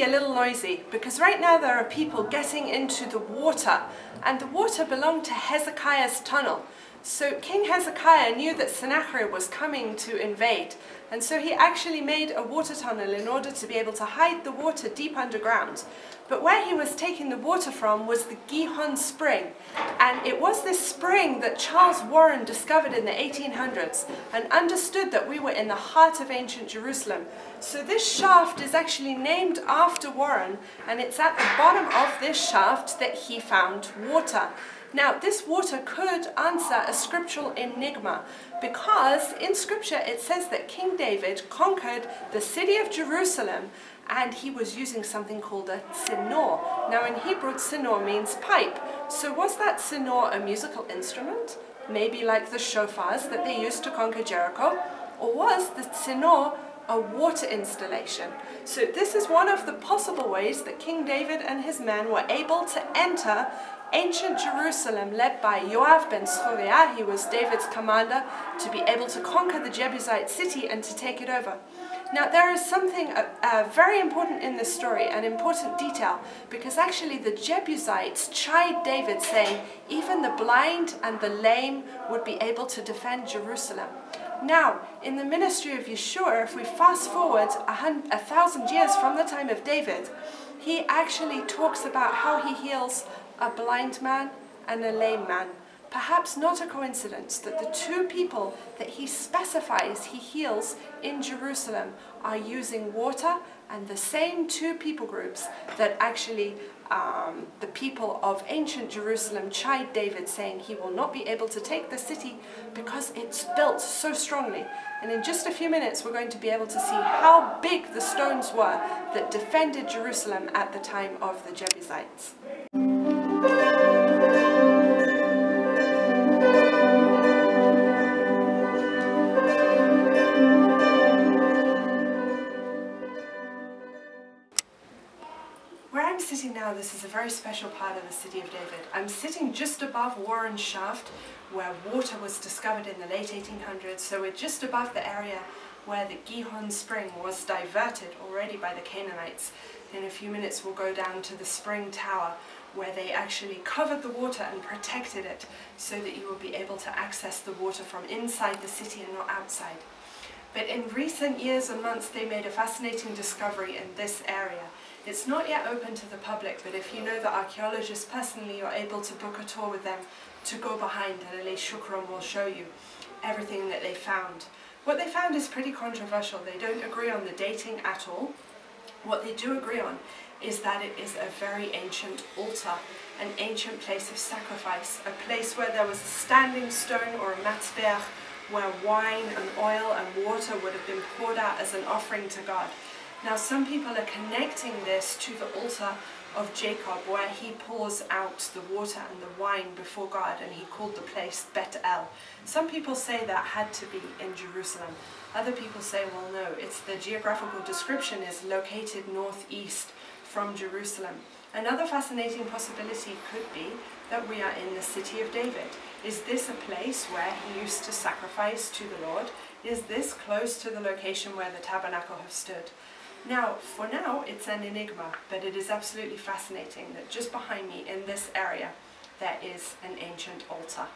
little noisy because right now there are people getting into the water, and the water belonged to Hezekiah's tunnel. So King Hezekiah knew that Sennacherib was coming to invade, and so he actually made a water tunnel in order to be able to hide the water deep underground. But where he was taking the water from was the Gihon spring, and it was this spring that Charles Warren discovered in the 1800s and understood that we were in the heart of ancient Jerusalem. So this shaft is actually named after Warren, and it's at the bottom of this shaft that he found water. Now, this water could answer a scriptural enigma, because in scripture it says that King David conquered the city of Jerusalem and he was using something called a tzinor. Now in Hebrew, tzinor means pipe. So was that tzinor a musical instrument? Maybe like the shofars that they used to conquer Jericho? Or was the tzinor a water installation? So this is one of the possible ways that King David and his men were able to enter ancient Jerusalem, led by Yoav ben Zeruiah. He was David's commander, to be able to conquer the Jebusite city and to take it over. Now there is something very important in this story, an important detail, because actually the Jebusites chid David, saying even the blind and the lame would be able to defend Jerusalem. Now, in the ministry of Yeshua, if we fast forward 1,000 years from the time of David, he actually talks about how he heals a blind man and a lame man. Perhaps not a coincidence that the two people that he specifies he heals in Jerusalem are using water, and the same two people groups that actually the people of ancient Jerusalem chide David, saying he will not be able to take the city because it's built so strongly. And in just a few minutes we're going to be able to see how big the stones were that defended Jerusalem at the time of the Jebusites. Sitting now, this is a very special part of the city of David. I'm sitting just above Warren's shaft, where water was discovered in the late 1800s, so we're just above the area where the Gihon spring was diverted already by the Canaanites. In a few minutes we'll go down to the spring tower, where they actually covered the water and protected it so that you will be able to access the water from inside the city and not outside. But in recent years and months they made a fascinating discovery in this area. It's not yet open to the public, but if you know the archaeologists personally, you're able to book a tour with them to go behind, and Ali Shukran will show you everything that they found. What they found is pretty controversial. They don't agree on the dating at all. What they do agree on is that it is a very ancient altar, an ancient place of sacrifice, a place where there was a standing stone or a matzbeach, where wine and oil and water would have been poured out as an offering to God. Now some people are connecting this to the altar of Jacob, where he pours out the water and the wine before God, and he called the place Bet El. Some people say that had to be in Jerusalem. Other people say, well no, it's the geographical description is located northeast from Jerusalem. Another fascinating possibility could be that we are in the city of David. Is this a place where he used to sacrifice to the Lord? Is this close to the location where the tabernacle have stood? Now, for now, it's an enigma, but it is absolutely fascinating that just behind me in this area, there is an ancient altar.